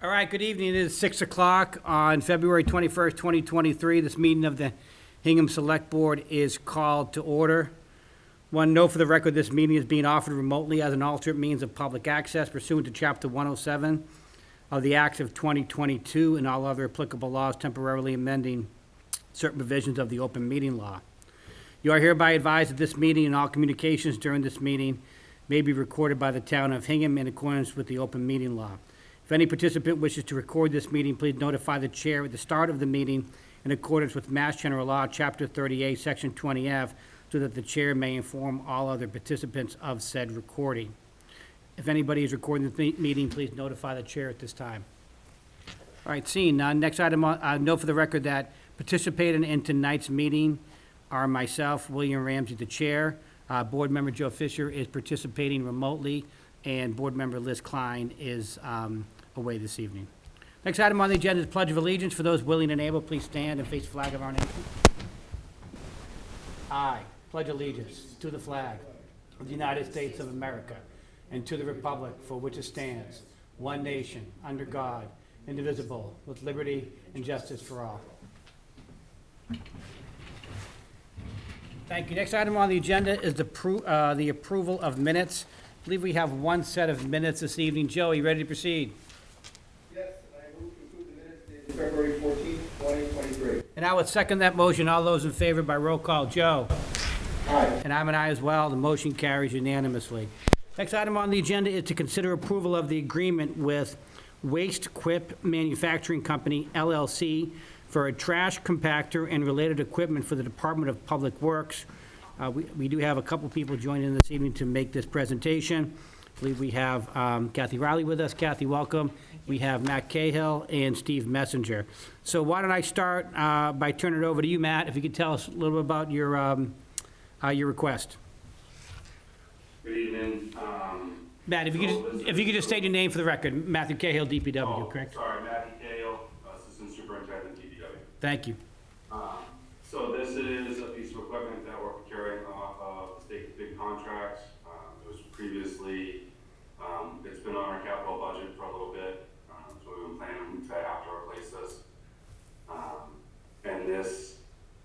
All right, good evening. It is 6 o'clock on February 21st, 2023. This meeting of the Hingham Select Board is called to order. One note for the record, this meeting is being offered remotely as an alternate means of public access pursuant to Chapter 107 of the Acts of 2022 and all other applicable laws temporarily amending certain provisions of the open meeting law. You are hereby advised that this meeting and all communications during this meeting may be recorded by the town of Hingham in accordance with the open meeting law. If any participant wishes to record this meeting, please notify the chair at the start of the meeting in accordance with Mass General Law, Chapter 38, Section 20F, so that the chair may inform all other participants of said recording. If anybody is recording the meeting, please notify the chair at this time. All right, seeing none. Next item, note for the record that participating in tonight's meeting are myself, William Ramsey, the chair. Board member Joe Fisher is participating remotely, and board member Liz Klein is away this evening. Next item on the agenda is Pledge of Allegiance. For those willing and able, please stand and face the flag of our nation. I pledge allegiance to the flag of the United States of America and to the republic for which it stands, one nation, under God, indivisible, with liberty and justice for all. Thank you. Next item on the agenda is the approval of minutes. I believe we have one set of minutes this evening. Joe, are you ready to proceed? Yes, and I move to approve the minutes dated February 14th, 2023. And I would second that motion. All those in favor by roll call. Joe? Aye. And I'm an aye as well. The motion carries unanimously. Next item on the agenda is to consider approval of the agreement with Waste Quip Manufacturing Company, LLC, for a trash compactor and related equipment for the Department of Public Works. We do have a couple people joining this evening to make this presentation. I believe we have Kathy Riley with us. Kathy, welcome. We have Matt Cahill and Steve Messenger. So why don't I start by turning it over to you, Matt, if you could tell us a little bit about your request. Good evening. Matt, if you could just state your name for the record. Matthew Cahill, DPW, correct? Sorry, Matthew Cahill, Assistant Superintendent, DPW. Thank you. So this is a piece of equipment that we're procuring off of the state's big contracts. It was previously, it's been on our capital budget for a little bit, so we've been planning to have to replace this. And this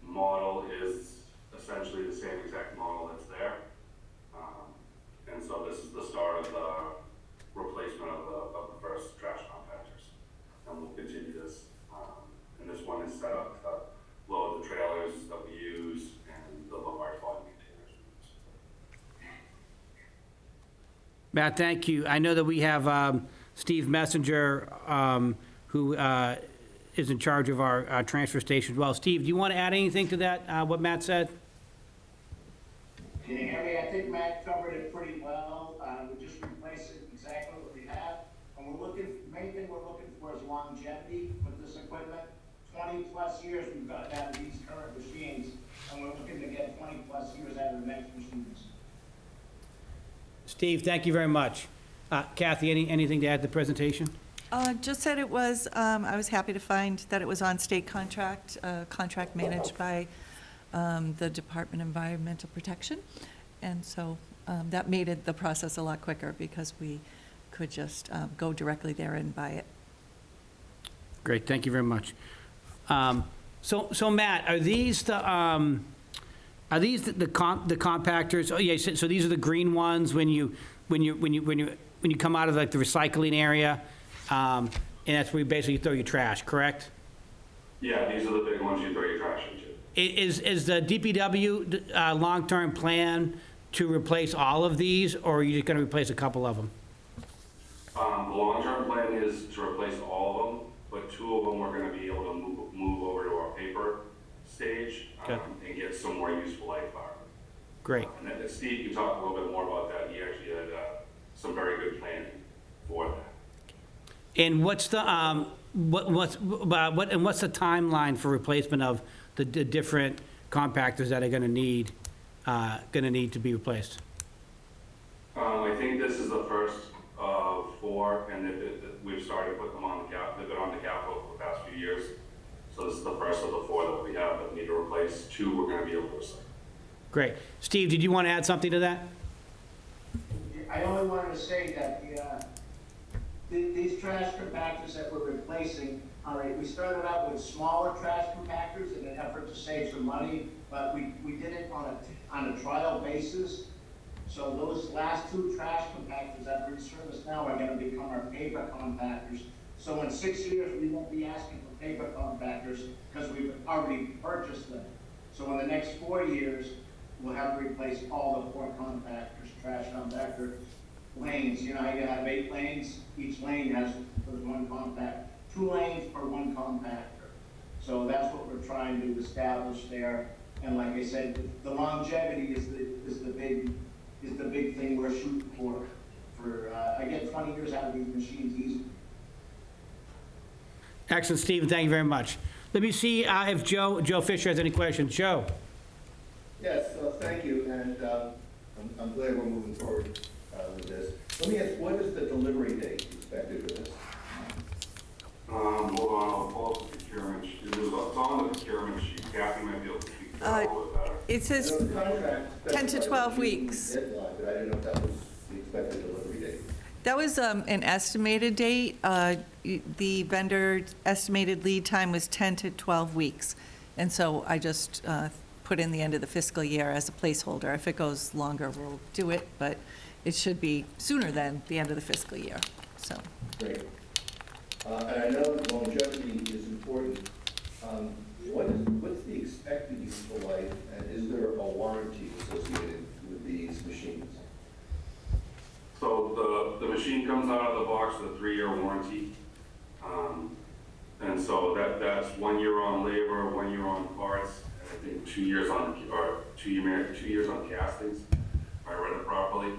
model is essentially the same exact model that's there. And so this is the start of the replacement of the first trash compactors. And we'll continue this. And this one is set up to load the trailers that we use and the large volume containers we use. Matt, thank you. I know that we have Steve Messenger, who is in charge of our transfer station as well. Steve, do you want to add anything to that, what Matt said? Can you hear me? I think Matt covered it pretty well. We're just replacing exactly what we have. And main thing we're looking for is longevity with this equipment. 20-plus years we've got out of these current machines, and we're looking to get 20-plus years out of the next machines. Steve, thank you very much. Kathy, anything to add to the presentation? Just said it was, I was happy to find that it was on state contract, contract managed by the Department of Environmental Protection. And so that made the process a lot quicker because we could just go directly there and buy it. Great, thank you very much. So Matt, are these the compactors? Oh yeah, so these are the green ones when you come out of like the recycling area, and that's where you basically throw your trash, correct? Yeah, these are the big ones you throw your trash into. Is the DPW long-term plan to replace all of these, or are you just going to replace a couple of them? The long-term plan is to replace all of them, but two of them we're going to be able to move over to our paper stage and get some more useful life out of them. Great. And then Steve can talk a little bit more about that. He actually had some very good planning for that. And what's the what's the timeline for replacement of the different compactors that are going to need to be replaced? I think this is the first of four, and we've started putting them on the cap. They've been on the capital for the past few years. So this is the first of the four that we have that we need to replace. Two we're going to be able to recycle. Great. Steve, did you want to add something to that? I only wanted to say that These trash compactors that we're replacing, all right, we started out with smaller trash compactors in an effort to save some money, but we did it on a trial basis. So those last two trash compactors that are in service now are gonna become our paper compactors. So in 6 years, we won't be asking for paper compactors because we've already purchased them. So in the next 4 years, we'll have to replace all the 4 compactors, trash compactor lanes. You know, you have 8 lanes, each lane has 1 compact, 2 lanes per 1 compactor. So that's what we're trying to establish there. And like I said, the longevity is the big thing we're shooting for. I get 20 years out of these machines easy. Excellent, Stephen, thank you very much. Let me see if Joe Fisher has any questions. Joe? Yes, thank you, and I'm glad we're moving forward with this. Let me ask, what is the delivery date expected for this? Hold on, I'll pull up the procurement sheet. It's on the procurement sheet. Kathy might be able to speak to that a little bit better. It says I know the contract 10 to specifies 12 the weeks. deadline, but I didn't know if that was the expected delivery date. That was an estimated date. The vendor estimated lead time was 10 to 12 weeks. And so I just put in the end of the fiscal year as a placeholder. If it goes longer, we'll do it, but it should be sooner than the end of the fiscal year, so. Great. And I know that longevity is important. What's the expected useful life, and is there a warranty associated with these machines? So the machine comes out of the box with a 3-year warranty. And so that's 1 year on labor, 1 year on parts, and I think 2 years on, or 2 years on castings, if I read it properly.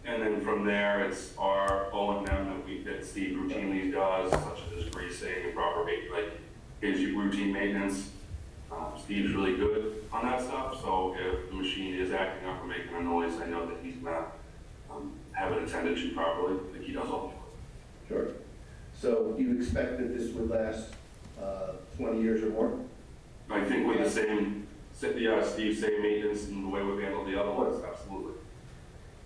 And then from there, it's our O&M that Steve routinely does, such as greasing and proper gives you routine maintenance. Steve's really good on that stuff, so if the machine is acting up or making a noise, I know that he's gonna have it attended to properly, like he does all the time. Sure. So you expect that this would last 20 years or more? I think with the same, Steve's same maintenance and the way we've handled the other ones, absolutely.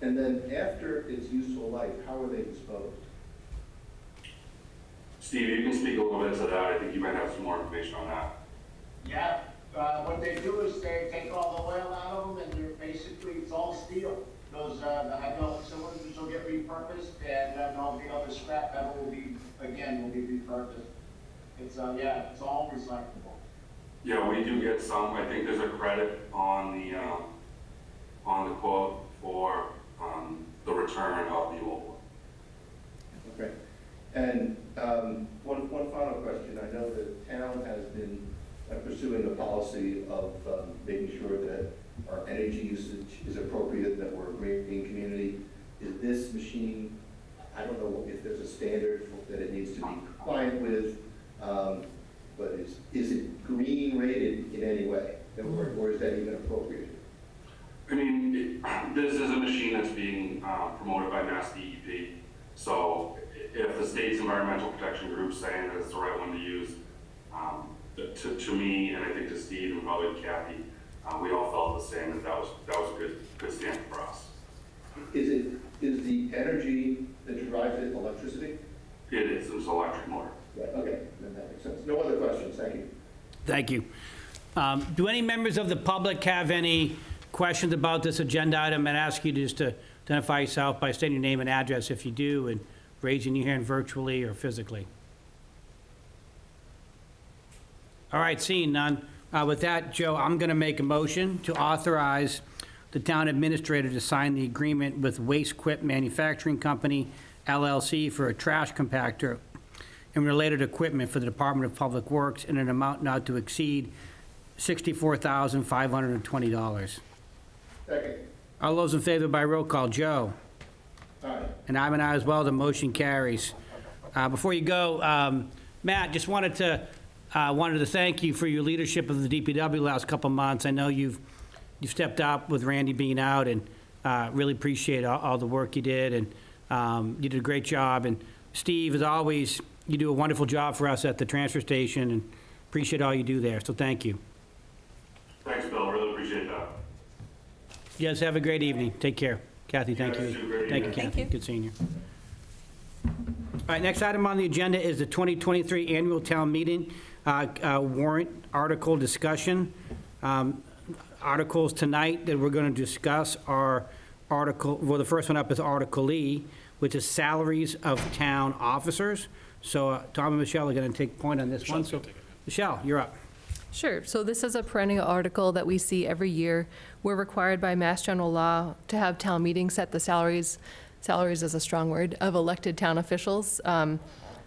And then after its useful life, how are they disposed? Steve, you can speak a little bit to that. I think you might have some more information on that. Yeah, what they do is they take all the oil out of them, and they're basically, it's all steel. Those, the hydraulic cylinders will get repurposed, and all the other scrap metal will be repurposed. It's, yeah, it's all recyclable. Yeah, we do get some. I think there's a credit on the quote for the return of the old one. Okay. And one final question. I know the town has been pursuing the policy of making sure that our energy usage is appropriate, that we're a green community. Is this machine, I don't know if there's a standard that it needs to be compliant with, but is it green rated in any way? Or is that even appropriate? I mean, this is a machine that's being promoted by Mass DEP. So if the state's environmental protection group's saying that it's the right one to use, to me, and I think to Steve and probably to Kathy, we all felt the same, that was a good stand for us. Is the energy that drives it electricity? It is. It's an electric motor. Right. Okay, then that makes sense. No other questions. Thank you. Thank you. Do any members of the public have any questions about this agenda item? And ask you just to identify yourself by stating your name and address if you do, and raising your hand virtually or physically. All right, seeing none. With that, Joe, I'm going to make a motion to authorize the town administrator to sign the agreement with Waste Quip Manufacturing Company, LLC, for a trash compactor and related equipment for the Department of Public Works in an amount not to exceed $64,520. Second. All those in favor by roll call, Joe? Aye. And I'm an aye as well, the motion carries. Before you go, Matt, just wanted to thank you for your leadership of the DPW last couple of months. I know you've stepped up with Randy being out, and really appreciate all the work you did, and you did a great job. And Steve, as always, you do a wonderful job for us at the transfer station, and appreciate all you do there, so thank you. Thanks, Bill. Really appreciate that. You guys have a great evening. Take care. Kathy, thank You guys you. do a great Thank you, evening. Kathy. Thank you. Good seeing you. All right, next item on the agenda is the 2023 Annual Town Meeting warrant article discussion. Articles tonight that we're going to discuss are well, the first one up is Article E, which is salaries of town officers. So Tom and Michelle are going to take point on this one. So Michelle, you're up. Sure. So this is a perennial article that we see every year. We're required by Mass General Law to have town meetings set the salaries is a strong word, of elected town officials.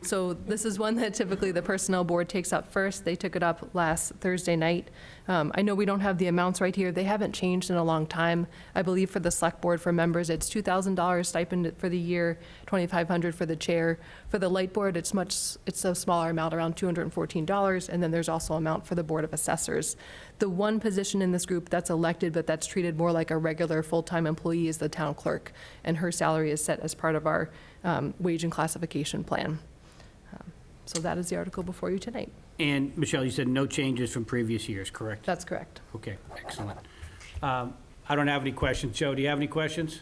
So this is one that typically the Personnel Board takes up first. They took it up last Thursday night. I know we don't have the amounts right here. They haven't changed in a long time. I believe for the Select Board for members, it's $2,000 stipend for the year, $2,500 for the chair. For the Light Board, it's a smaller amount, around $214, and then there's also amount for the Board of Assessors. The one position in this group that's elected, but that's treated more like a regular full-time employee, is the town clerk, and her salary is set as part of our wage and classification plan. So that is the article before you tonight. And Michelle, you said no changes from previous years, correct? That's correct. Okay, excellent. I don't have any questions. Joe, do you have any questions?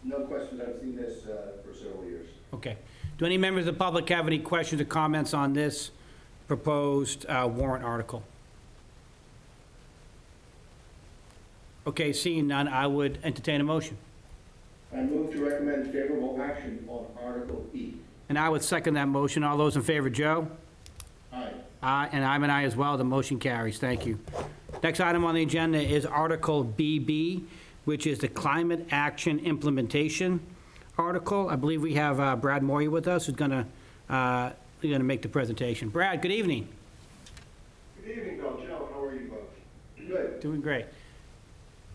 No questions. I've seen this for several years. Okay. Do any members of the public have any questions or comments on this proposed warrant article? Okay, seeing none, I would entertain a motion. I move to recommend favorable action on Article E. And I would second that motion. All those in favor, Joe? Aye. Aye, and I'm an aye as well. The motion carries. Thank you. Next item on the agenda is Article BB, which is the Climate Action Implementation article. I believe we have Brad Moyer with us, who's gonna make the presentation. Brad, good evening. Good evening, Bill. Joe, how are you both? Good. Doing great.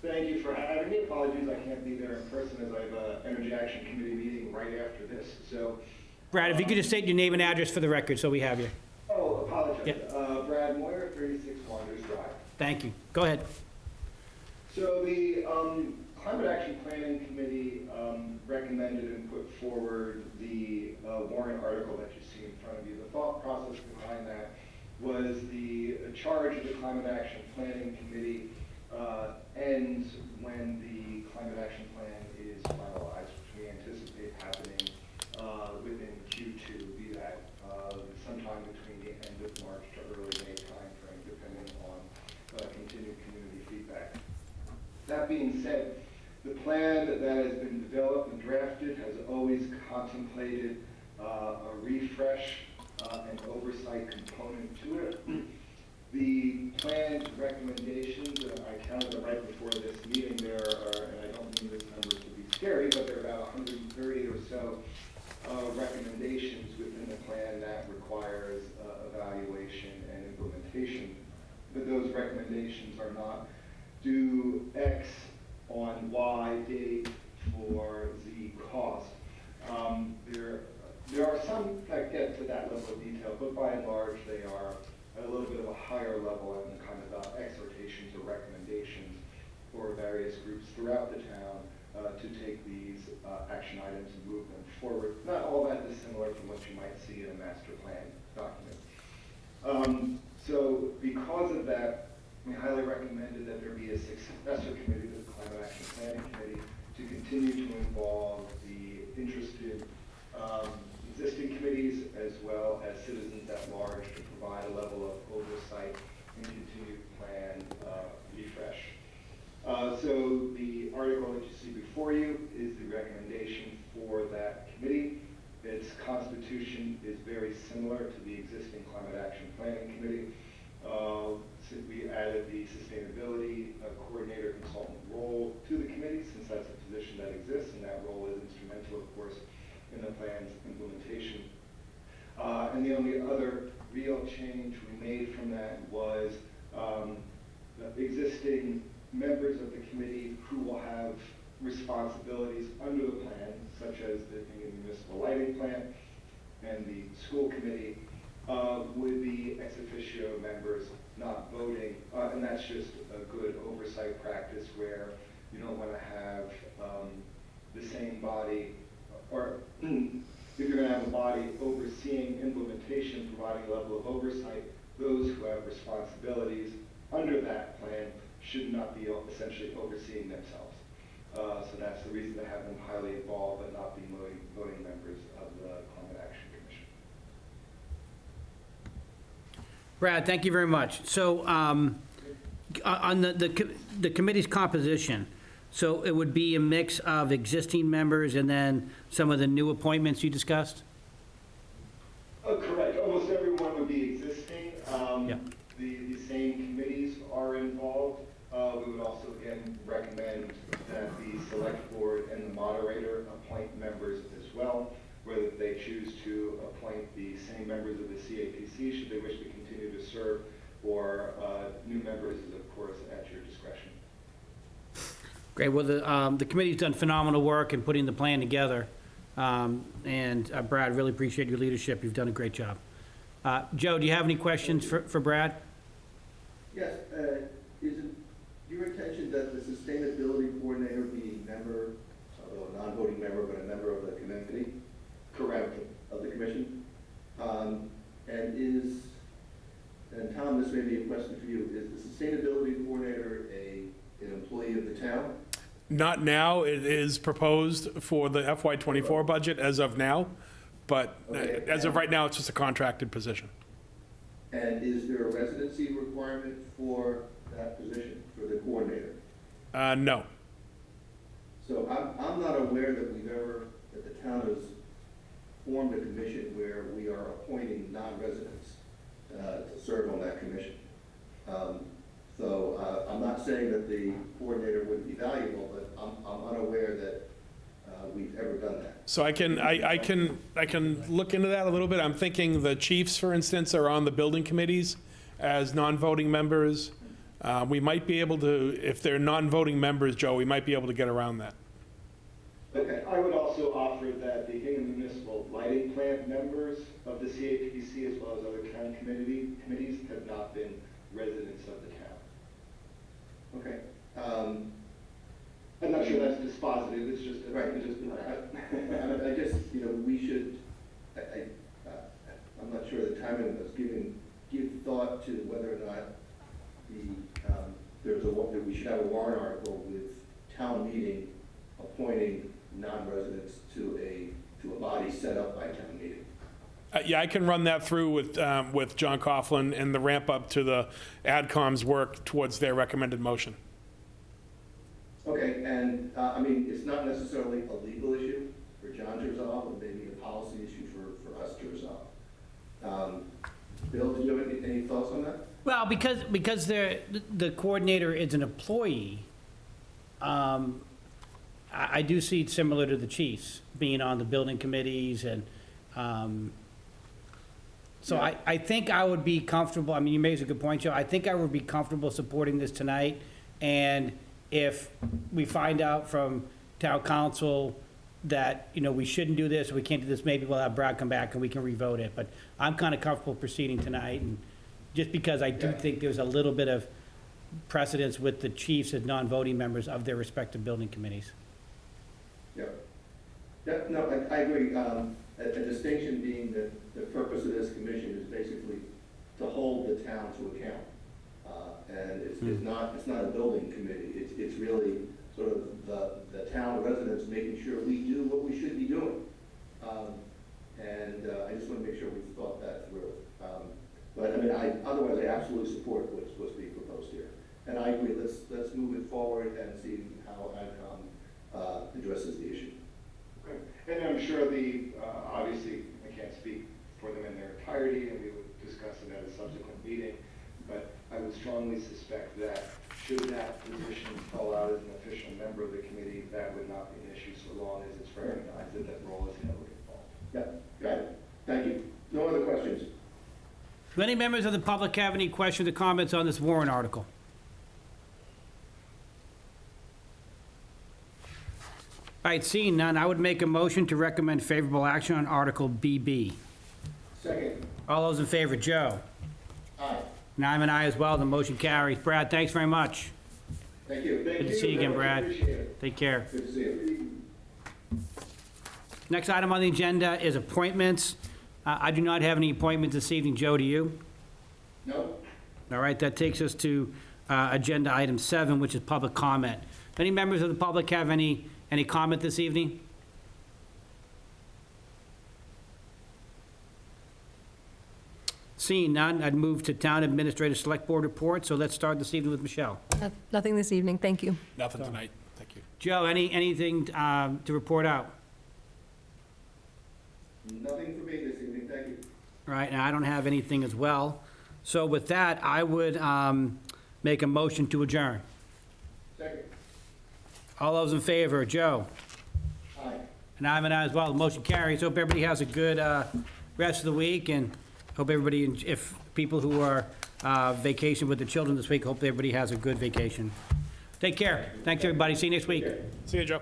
Thank you for having me. Apologies I can't be there in person as I have an Energy Action Committee meeting right after this. So, Brad, if you could just state your name and address for the record, so we have you. apologize. Yep. Brad Moyer, 36 Wanders Drive. Thank you. Go ahead. So the Climate Action Planning Committee recommended and put forward the warrant article that you see in front of you. The thought process behind that was the charge of the Climate Action Planning Committee ends when the Climate Action Plan is finalized, which we anticipate happening within Q2, be that sometime between the end of March to early May timeframe, depending on continued community feedback. That being said, the plan that has been developed and drafted has always contemplated a refresh and oversight component to it. The plan recommendations, I counted them right before this meeting, there are, and I don't mean this number to be scary, but there are about 130 or so recommendations within the plan that requires evaluation and implementation. But those recommendations are not do X on Y date for Z cost. There are some that get to that level of detail, but by and large, they are at a little bit of a higher level and kind of exhortations or recommendations for various groups throughout the town to take these action items and move them forward. Not all that dissimilar from what you might see in a master plan document. So because of that, we highly recommended that there be a successor committee to the Climate Action Planning Committee to continue to involve the interested existing committees as well as citizens at large to provide a level of oversight and continued plan refresh. So the article that you see before you is the recommendation for that committee. Its constitution is very similar to the existing Climate Action Planning Committee. We added the sustainability coordinator consultant role to the committee, since that's a position that exists, and that role is instrumental, of course, in the plan's implementation. And the only other real change we made from that was the existing members of the committee who will have responsibilities under the plan, such as the municipal lighting plan and the school committee, would be ex officio members, not voting, and that's just a good oversight practice where you don't want to have the same body, or if you're going to have a body overseeing implementation, providing a level of oversight, those who have responsibilities under that plan should not be essentially overseeing themselves. So that's the reason to have them highly involved but not be voting members of the Climate Action Commission. Brad, thank you very much. So, on the committee's composition, so it would be a mix of existing members and then some of the new appointments you discussed? Correct. Almost everyone would be existing. Yeah. The same committees are involved. We would also, again, recommend that the select board and the moderator appoint members as well, whether they choose to appoint the same members of the CAPC, should they wish to continue to serve, or new members is, of course, at your discretion. Great, well, the committee's done phenomenal work in putting the plan together. And Brad, really appreciate your leadership. You've done a great job. Joe, do you have any questions for Brad? Yes, is it your intention that the sustainability coordinator be a member, although a non-voting member, but a member of the committee? Correct. Of the commission? And Tom, this may be a question for you, is the sustainability coordinator an employee of the town? Not now. It is proposed for the FY '24 budget as of now, but Okay. as of right now, it's just a contracted position. And is there a residency requirement for that position, for the coordinator? No. So I'm not aware that that the town has formed a commission where we are appointing non-residents to serve on that commission. So I'm not saying that the coordinator wouldn't be valuable, but I'm unaware that we've ever done that. So I can look into that a little bit. I'm thinking the chiefs, for instance, are on the building committees as non-voting members. We might be able to, if they're non-voting members, Joe, we might be able to get around that. Okay. I would also offer that the Hingham Municipal Lighting Plant members of the CAPC, as well as other county committees, have not been residents of the town. Okay. I'm not sure that's dispositive, it's just. Right, I just, we should, I'm not sure the timing of us give thought to whether or not that we should have a warrant article with town meeting appointing non-residents to a body set up by town meeting. Yeah, I can run that through with John Coughlin and the ramp up to the AdCom's work towards their recommended motion. Okay, and, it's not necessarily a legal issue for John to resolve, but maybe a policy issue for us to resolve. Bill, do you have any thoughts on that? Well, because the coordinator is an employee, I do see it similar to the chiefs, being on the building committees and, so Yeah. I think I would be comfortable, you made a good point, Joe. I think I would be comfortable supporting this tonight. And if we find out from town council that, we shouldn't do this, or we can't do this, maybe we'll have Brad come back and we can revote it. But I'm kind of comfortable proceeding tonight, and just because I do Yeah. think there's a little bit of precedence with the chiefs as non-voting members of their respective building committees. Yep. Yep, no, I agree. A distinction being that the purpose of this commission is basically to hold the town to account. And it's not a building committee. It's really sort of the town residents making sure we do what we should be doing. I just want to make sure we've thought that through. But otherwise I absolutely support what's being proposed here. And I agree, let's move it forward and see how AdCom addresses the issue. Okay. And I'm sure obviously, I can't speak for them in their entirety, and we would discuss it at a subsequent meeting, but I would strongly suspect that should that position fall out as an official member of the committee, that would not be an issue so long as it's recognized that that role is heavily involved. Yep, got it. Thank you. No other questions? Do any members of the public have any questions or comments on this warrant article? All right, seeing none, I would make a motion to recommend favorable action on Article BB. Second. All those in favor, Joe? Aye. And I'm an aye as well, the motion carries. Brad, thanks very much. Thank you. Good to see you again, Brad. Appreciate it. Take care. Good to see you. Next item on the agenda is appointments. I do not have any appointments this evening. Joe, do you? No? All right, that takes us to agenda item 7, which is public comment. Any members of the public have any comment this evening? Seeing none, I'd move to Town Administrator Select Board report, so let's start this evening with Michelle. Nothing this evening, thank you. Nothing tonight, thank you. Joe, anything to report out? Nothing for me this evening, thank you. All right, and I don't have anything as well. So with that, I would make a motion to adjourn. Second. All those in favor, Joe? Aye. And I'm an aye as well. The motion carries. Hope everybody has a good rest of the week, and hope everybody, if people who are vacation with the children this week, hope everybody has a good vacation. Take care. Thanks, everybody. See you next week. See you, Joe.